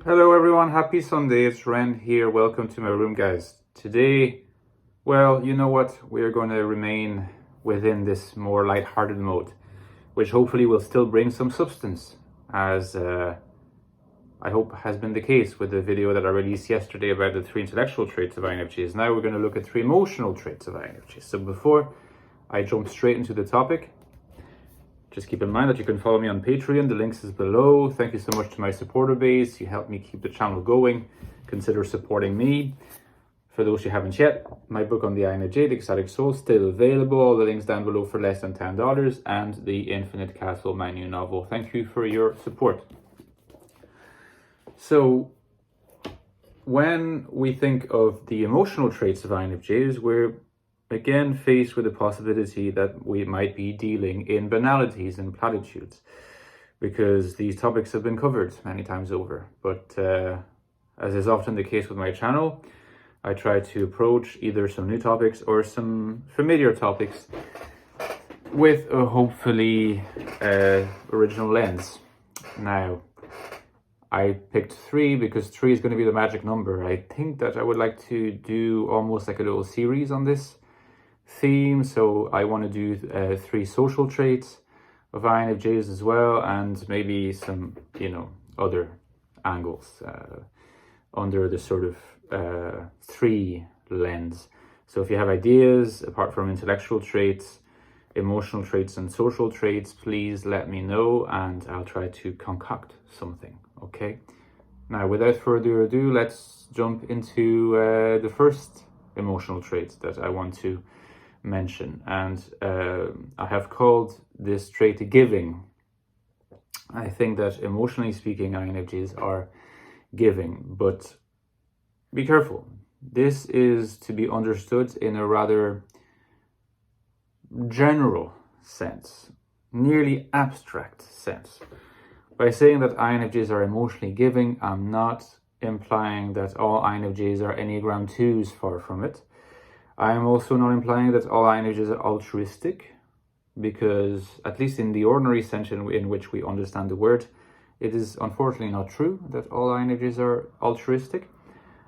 Hello everyone, happy Sunday, it's Ren here, welcome to my room guys. Today, well, you know what, we're going to remain within this more light-hearted mode, which hopefully will still bring some substance, as I hope has been the case with the video that I released yesterday about the 3 intellectual traits of INFJs. Now we're going to look at 3 emotional traits of INFJs. So before I jump straight into the topic, just keep in mind that you can follow me on Patreon. The links is below. Thank you so much to my supporter base. You help me keep the channel going. Consider supporting me. For those who haven't yet, my book on the INFJ, The Ecstatic Soul, still available. All the links down below for less than $10. And the Infinite Castle, my new novel. Thank you for your support. So, when we think of the emotional traits of INFJs, we're again faced with the possibility that we might be dealing in banalities and platitudes, because these topics have been covered many times over. But as is often the case with my channel, I try to approach either some new topics or some familiar topics with a hopefully original lens. Now, I picked 3 because 3 is going to be the magic number. I think that I would like to do almost like a little series on this theme. So I want to do 3 social traits of INFJs as well, and maybe some, other angles under the sort of 3 lens. So if you have ideas apart from intellectual traits, emotional traits and social traits, please let me know and I'll try to concoct something. Okay, now without further ado, let's jump into the first emotional trait that I want to mention, and I have called this trait giving. I think that emotionally speaking, INFJs are giving, but be careful. This is to be understood in a rather general sense, nearly abstract sense. By saying that INFJs are emotionally giving, I'm not implying that all INFJs are Enneagram 2s, far from it. I am also not implying that all INFJs are altruistic, because at least in the ordinary sense in which we understand the word, it is unfortunately not true that all INFJs are altruistic.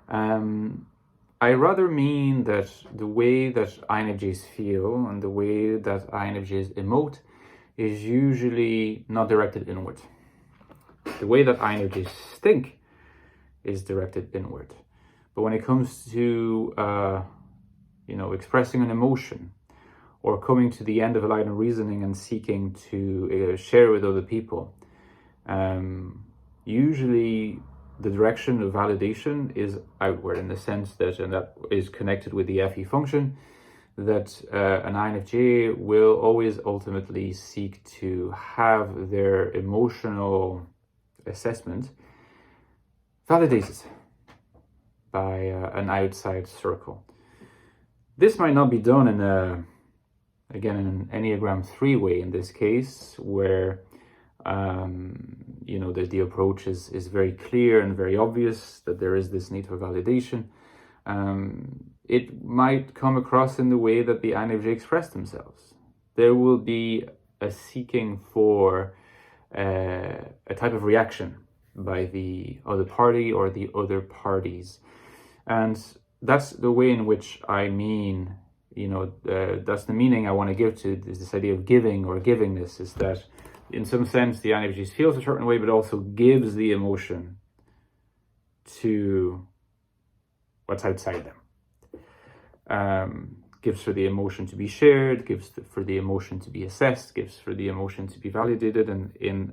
I rather mean that the way that INFJs feel and the way that INFJs emote is usually not directed inward. The way that INFJs think is directed inward. But when it comes to expressing an emotion or coming to the end of a line of reasoning and seeking to share with other people, usually the direction of validation is outward, in the sense that, and that is connected with the FE function, that an INFJ will always ultimately seek to have their emotional assessment validated by an outside circle. This might not be done in an Enneagram 3 way in this case, where the approach is very clear and very obvious that there is this need for validation. It might come across in the way that the INFJ express themselves. There will be a seeking for a type of reaction by the other party or the other parties. And that's the way in which I mean, that's the meaning I want to give to this idea of giving or givingness, is that in some sense the INFJ feels a certain way, but also gives the emotion to what's outside them. Gives for the emotion to be shared, gives for the emotion to be assessed, gives for the emotion to be validated, and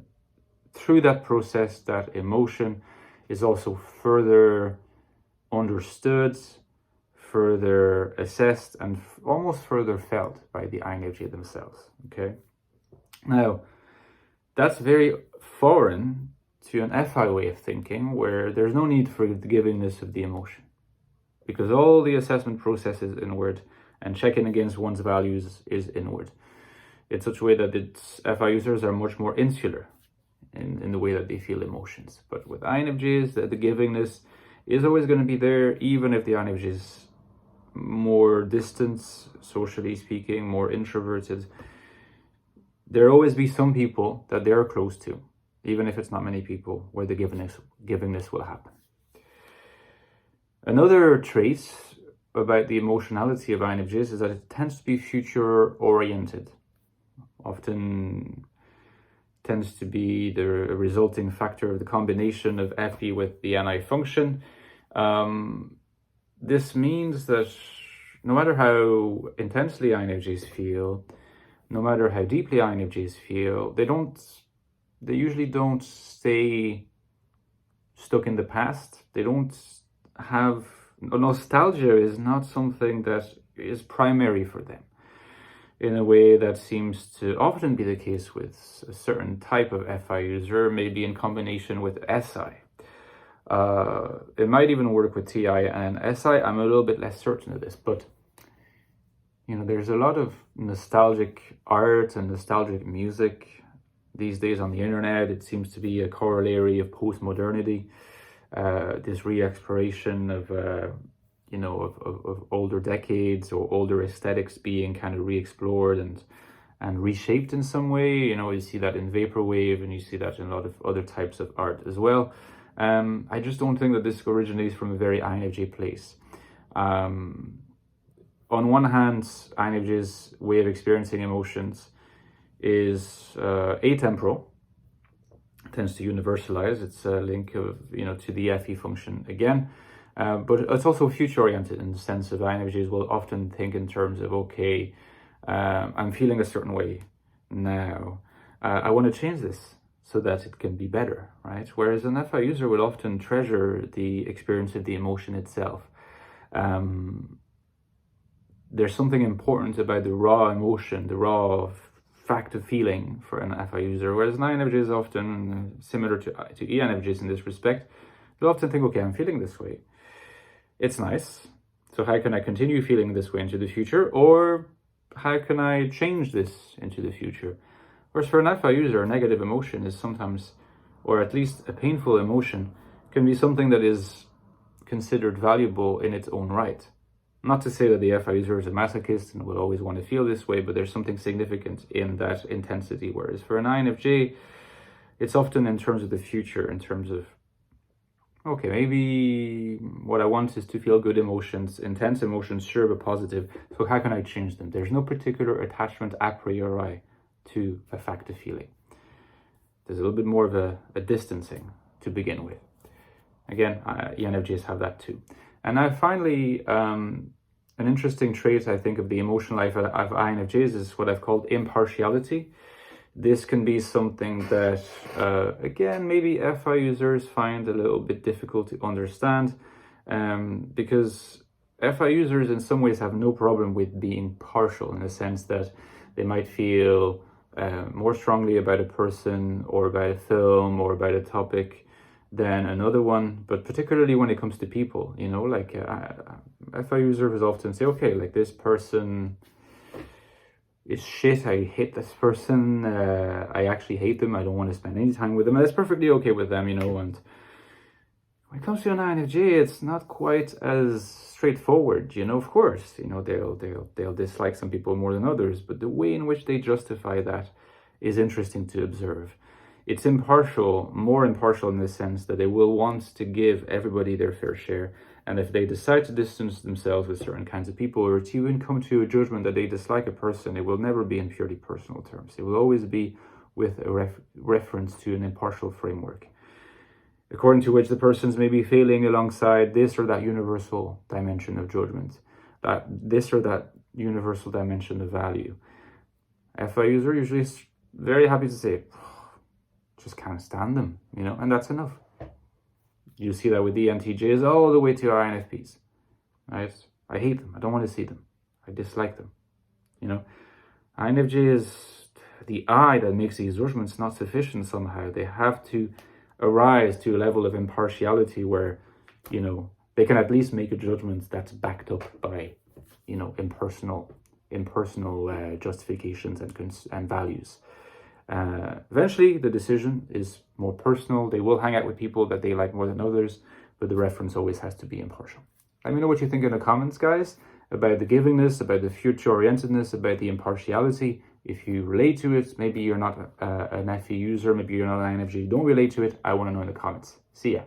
through that process, that emotion is also further understood, further assessed, and almost further felt by the INFJ themselves. Okay, now that's very foreign to an FI way of thinking, where there's no need for the givingness of the emotion, because all the assessment process is inward and checking against one's values is inward, in such a way that its FI users are much more insular in the way that they feel emotions. But with INFJs, the givingness is always going to be there, even if the INFJ is more distant, socially speaking, more introverted. There always be some people that they are close to even if it's not many people, where the givingness will happen. Another trait about the emotionality of INFJs is that it tends to be future-oriented. Often tends to be the resulting factor of the combination of FE with the NI function. This means that no matter how intensely INFJs feel, no matter how deeply INFJs feel, they usually don't stay stuck in the past. They don't have, nostalgia is not something that is primary for them, in a way that seems to often be the case with a certain type of FI user, maybe in combination with SI. It might even work with TI and SI. I'm a little bit less certain of this, but there's a lot of nostalgic art and nostalgic music these days on the internet. It seems to be a corollary of postmodernity, this re-exploration of older decades or older aesthetics being kind of re-explored and reshaped in some way. You see that in vaporwave, and you see that in a lot of other types of art as well. I just don't think that this originates from a very INFJ place. On one hand, INFJ's way of experiencing emotions is atemporal, tends to universalize. It's a link of to the FE function again, but it's also future-oriented in the sense of INFJs will often think in terms of, okay, I'm feeling a certain way now. I want to change this so that it can be better, right? Whereas an FI user will often treasure the experience of the emotion itself. There's something important about the raw emotion, the raw fact of feeling for an FI user, whereas an INFJ is often similar to ENFJs in this respect. They'll often think, okay, I'm feeling this way. It's nice. So how can I continue feeling this way into the future? Or how can I change this into the future? Whereas for an FI user, a negative emotion is sometimes, or at least a painful emotion, can be something that is considered valuable in its own right. Not to say that the FI user is a masochist and will always want to feel this way, but there's something significant in that intensity. Whereas for an INFJ, it's often in terms of the future, in terms of, okay, maybe what I want is to feel good emotions, intense emotions, sure, but positive. So how can I change them? There's no particular attachment a priori to a fact of feeling. There's a little bit more of a distancing to begin with. Again, ENFJs have that too. And now finally, an interesting trait, I think, of the emotional life of INFJs is what I've called impartiality. This can be something that, again, maybe FI users find a little bit difficult to understand, because FI users in some ways have no problem with being partial, in the sense that they might feel more strongly about a person or about a film or about a topic than another one, but particularly when it comes to people, like FI users often say, okay, like this person is shit, I hate this person, I actually hate them, I don't want to spend any time with them, and that's perfectly okay with them, and when it comes to an INFJ, it's not quite as straightforward, of course, they'll dislike some people more than others, but the way in which they justify that is interesting to observe. It's impartial, more impartial in the sense that they will want to give everybody their fair share. And if they decide to distance themselves with certain kinds of people, or to even come to a judgment that they dislike a person, it will never be in purely personal terms. It will always be with a reference to an impartial framework, according to which the persons may be failing alongside this or that universal dimension of judgment, that this or that universal dimension of value. FI user usually is very happy to say, just can't stand them, and that's enough. You see that with the ENTJs all the way to our INFPs, right? I hate them. I don't want to see them. I dislike them. INFJ is the I that makes these judgments not sufficient somehow. They have to arise to a level of impartiality where, they can at least make a judgment that's backed up by, impersonal justifications and values. Eventually, the decision is more personal. They will hang out with people that they like more than others, but the reference always has to be impartial. Let me know what you think in the comments, guys, about the givingness, about the future-orientedness, about the impartiality, If you relate to it, maybe you're not an FE user, maybe you're not an INFJ, you don't relate to it, I want to know in the comments. See ya.